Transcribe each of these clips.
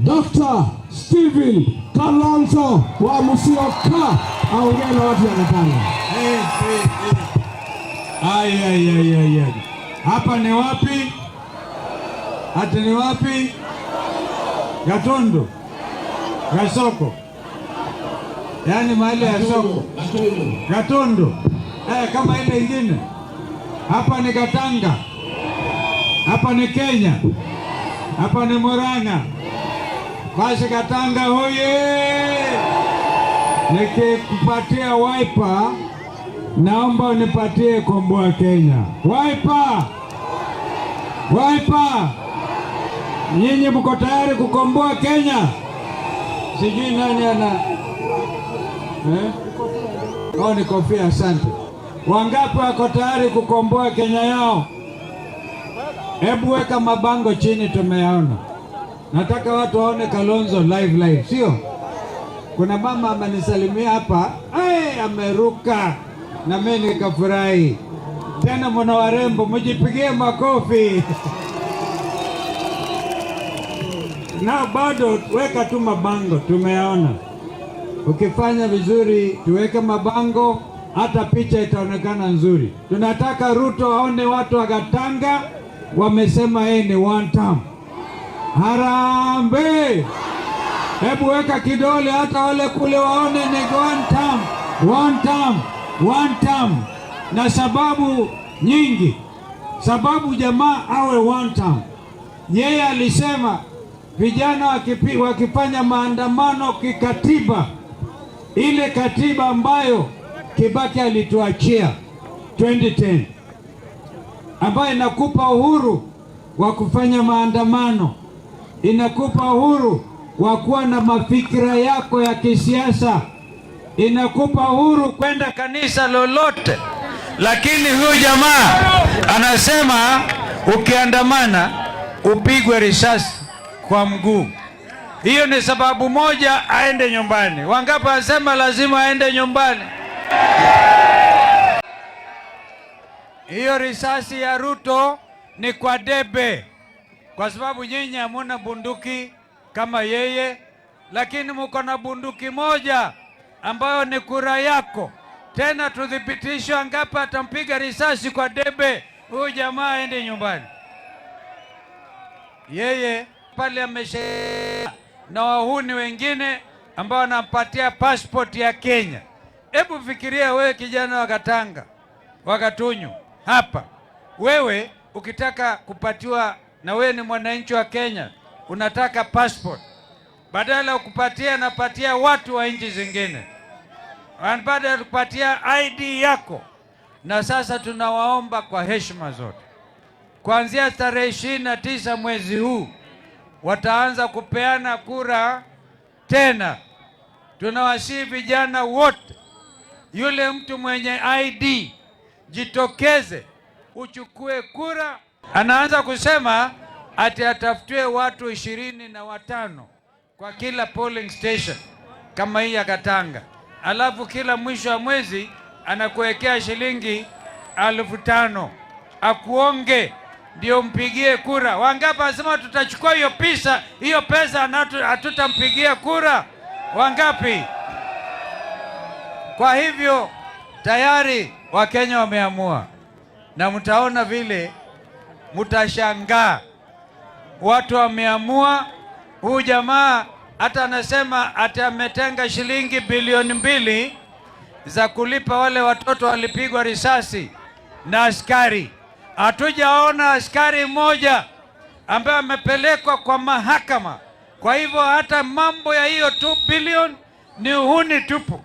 Dr. Stephen Kalonzo wa Musyoka aongee na watu wa Gatanga. Hapa ni wapi? Hata ni wapi? Gatundu, Gasoko, yaani mahali ya soko Gatundu. Kama ile ingine. Hapa ni Gatanga, hapa ni Kenya, hapa ni Murang'a. Basi Gatanga hoye! Nikikupatia Wiper, naomba unipatie Komboa Kenya. Wiper! Wiper! Nyinyi mko tayari kukomboa Kenya? Sijui nani ana ni kofia, asante. Wangapi wako tayari kukomboa Kenya yao? Hebu weka mabango chini, tumeyaona. Nataka watu waone Kalonzo live, sio? Kuna mama amenisalimia hapa, ameruka na mimi nikafurahi. Tena mwana warembo, mjipigie makofi. Na bado weka tu mabango, tumeyaona. Ukifanya vizuri tuweke mabango, hata picha itaonekana nzuri. Tunataka Ruto aone watu wa Gatanga wamesema yeye ni one term. Harambee! Hebu weka kidole hata wale kule waone ni one term. Na sababu nyingi. Sababu jamaa awe one term. Yeye alisema vijana wakifanya maandamano kikatiba, ile katiba ambayo Kibaki alituachia 2010, ambayo inakupa uhuru wa kufanya maandamano, inakupa uhuru wa kuwa na mafikira yako ya kisiasa, inakupa uhuru kwenda kanisa lolote. Lakini huyu jamaa anasema ukiandamana upigwe risasi kwa mguu. Hiyo ni sababu moja aende nyumbani. Wangapi wanasema lazima aende nyumbani? Hiyo risasi ya Ruto ni kwa debe, kwa sababu nyinyi hamuna bunduki kama yeye, lakini mko na bunduki moja ambayo ni kura yako. Tena tudhibitishwe ngapi atampiga risasi kwa debe. Huyu jamaa aende nyumbani. Yeye pale na wahuni wengine ambao wanampatia passport ya Kenya. Hebu fikiria wewe kijana wa Gatanga, wa Gatunyu hapa. Wewe ukitaka kupatiwa, na wewe ni mwananchi wa Kenya, unataka passport. Badala kupatia napatia watu wa nchi zingine. Baada ya kupatia ID yako. Na sasa tunawaomba kwa heshima zote, kuanzia tarehe 29 mwezi huu wataanza kupeana kura tena. Tunawasihi vijana wote, yule mtu mwenye ID jitokeze uchukue kura. Anaanza kusema ati atafutwe watu 25 kwa kila polling station kama hii ya Gatanga, alafu kila mwisho wa mwezi anakuwekea shilingi 5,000 akuonge ndio mpigie kura. Wangapi wanasema tutachukua hiyo pesa na hatutampigia kura? Wangapi? Kwa hivyo tayari Wakenya wameamua, na mtaona vile, mtashangaa. Watu wameamua. Huyu jamaa hata anasema ametenga shilingi bilioni 2 za kulipa wale watoto walipigwa risasi na askari. Hatujaona askari mmoja ambaye amepelekwa kwa mahakama. Kwa hivyo hata mambo ya hiyo 2 bilioni ni uhuni tupu.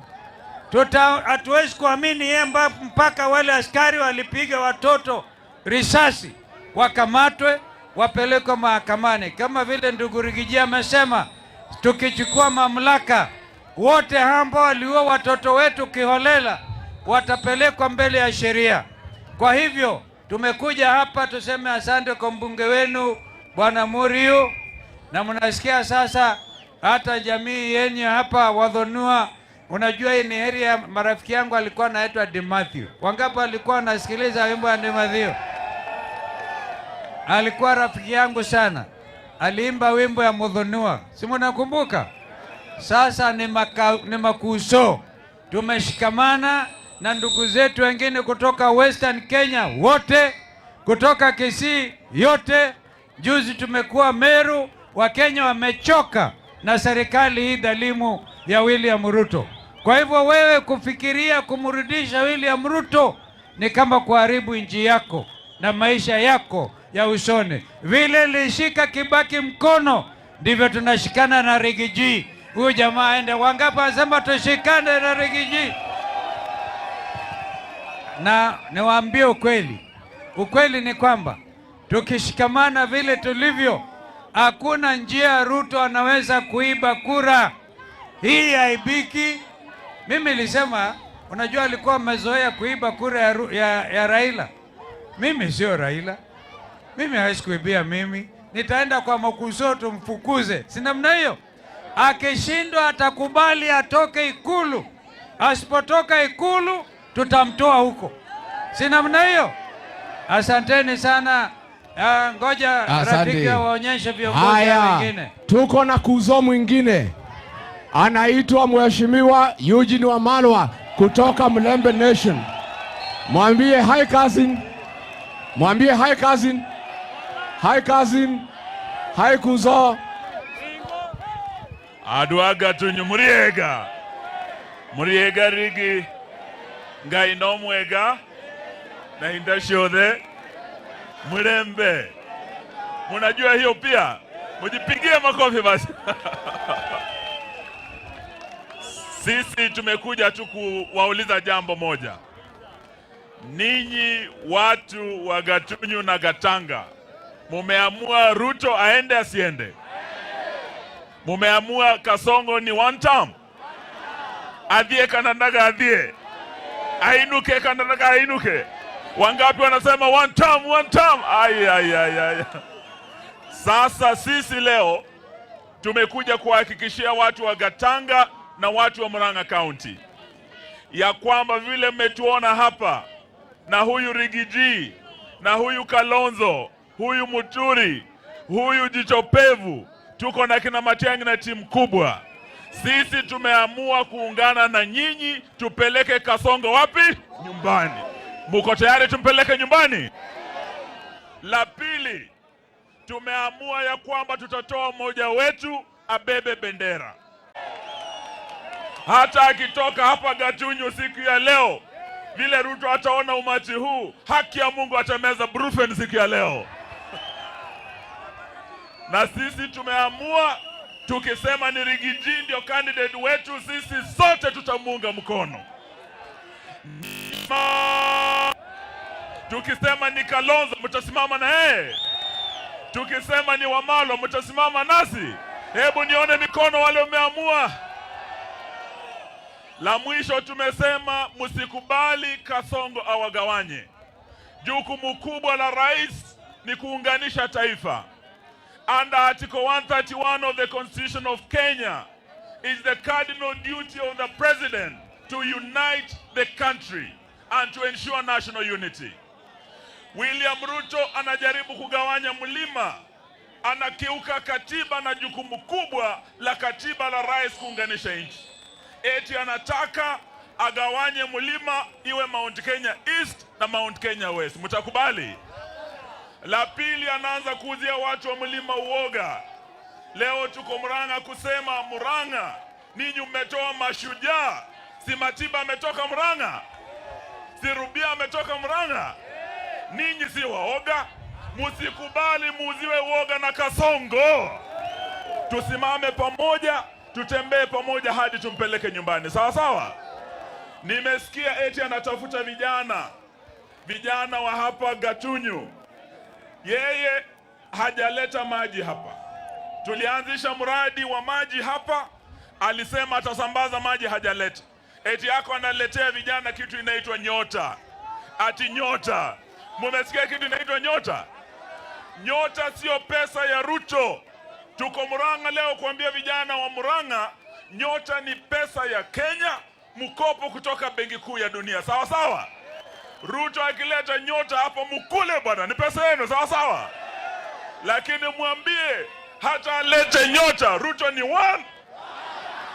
Hatuwezi kuamini yeye mpaka wale askari walipiga watoto risasi wakamatwe, wapelekwe mahakamani. Kama vile ndugu Rigiji amesema, tukichukua mamlaka, wote ambao waliua watoto wetu kiholela watapelekwa mbele ya sheria. Kwa hivyo tumekuja hapa tuseme asante kwa mbunge wenu Bwana Muriu, na mnasikia sasa hata jamii yenyu hapa Wadhonua. Unajua hii ni heri ya marafiki yangu alikuwa anaitwa Dimathew. Wangapi alikuwa anasikiliza wimbo wa Dimathew? Alikuwa rafiki yangu sana. aliimba wimbo ya Muthonua, si mnakumbuka? Sasa ni makuso, tumeshikamana na ndugu zetu wengine kutoka Western Kenya wote, kutoka Kisii yote. Juzi tumekuwa Meru. Wakenya wamechoka na serikali hii dhalimu ya William Ruto. Kwa hivyo wewe kufikiria kumrudisha William Ruto ni kama kuharibu nchi yako na maisha yako ya usoni. Vile lishika Kibaki mkono, ndivyo tunashikana na Rigiji. Huyu jamaa aende wangapi anasema tushikane na Rigiji. Na niwaambie ukweli ni kwamba tukishikamana vile tulivyo, hakuna njia Ruto anaweza kuiba kura. Hii haibiki. Mimi nilisema, unajua alikuwa amezoea kuiba kura ya Raila. Mimi sio Raila. Mimi hawezi kuibia mimi. Nitaenda kwa makuso tumfukuze. Si namna hiyo? Akishindwa atakubali atoke Ikulu. Asipotoka Ikulu tutamtoa huko. Si namna hiyo? Asanteni sana. Ngoja Rafika waonyeshe viongozi wengine. Tuko na kuzo mwingine. Anaitwa Mheshimiwa Eugene Wamalwa kutoka Mlembe Nation. Mwambie hi cousin. Mwambie hi cousin. Hi cousin. Hi kuzo. Aduaga tunyu muriega rigi ngai no mwega na indashode Mlembe. Munajua hiyo pia? Mujipigie makofi basi. Sisi tumekuja tu kuwauliza jambo moja. Ninyi watu wa Gatunyu na Gatanga, mumeamua Ruto aende asiende? Mumeamua Kasongo ni one term? Adhie kanandaga adhie? Ainuke kanandaga ainuke? Wangapi wanasema one term, one term? Ay. Sasa sisi leo tumekuja kuhakikishia watu wa Gatanga na watu wa Murang'a County ya kwamba vile mmetuona hapa na huyu Rigiji na huyu Kalonzo, huyu Muturi, huyu Jichopevu, tuko na kina Matiang'i na timu kubwa. Sisi tumeamua kuungana na nyinyi tupeleke Kasongo wapi? Nyumbani. Muko tayari tumpeleke nyumbani? La pili, tumeamua ya kwamba tutatoa mmoja wetu abebe bendera. Hata akitoka hapa Gatunyu siku ya leo, vile Ruto ataona umati huu, haki ya Mungu atameza brufen siku ya leo. Na sisi tumeamua, tukisema ni Rigiji ndio candidate wetu, sisi sote tutamuunga mkono. Tukisema ni Kalonzo, mtasimama na yeye? Tukisema ni Wamalwa, mtasimama nasi? Hebu nione mikono wale umeamua. La mwisho tumesema msikubali Kasongo awagawanye. Jukumu kubwa la rais ni kuunganisha taifa. Under Article 131 of the Constitution of Kenya, is the cardinal duty of the president to unite the country and to ensure national unity. William Ruto anajaribu kugawanya mlima, anakiuka katiba na jukumu kubwa la katiba la rais kuunganisha nchi. Eti anataka agawanye mlima iwe Mount Kenya East na Mount Kenya West. Mtakubali? La pili, anaanza kuuzia watu wa mlima uoga. Leo tuko Murang'a kusema Murang'a, ninyi mmetoa mashujaa. Si Matiba ametoka Murang'a? Si Rubia ametoka Murang'a? Ninyi si waoga? Musikubali muuziwe uoga na Kasongo. Tusimame pamoja, tutembee pamoja hadi tumpeleke nyumbani. Sawa sawa? Nimesikia eti anatafuta vijana wa hapa Gatunyu. Yeye hajaleta maji hapa. Tulianzisha mradi wa maji hapa, alisema atasambaza maji, hajaleta. Eti yako analetea vijana kitu inaitwa nyota. Ati nyota. Mumesikia kitu inaitwa nyota? Nyota sio pesa ya Ruto. Tuko Murang'a leo kuambia vijana wa Murang'a, nyota ni pesa ya Kenya, mkopo kutoka Benki Kuu ya Dunia. Sawa sawa? Ruto akileta nyota hapo mkule bwana, ni pesa yenu. Sawa sawa? Lakini mwambie hata alete nyota, Ruto ni one.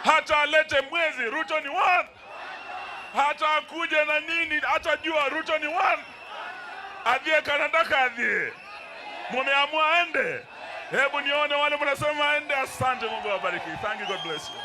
Hata alete mwezi, Ruto ni one. Hata akuje na nini, hata jua, Ruto ni one. Adhie kanataka adhie. Mumeamua aende. Hebu nione wale mnasema aende. Asante, Mungu awabariki. Thank you, God bless you.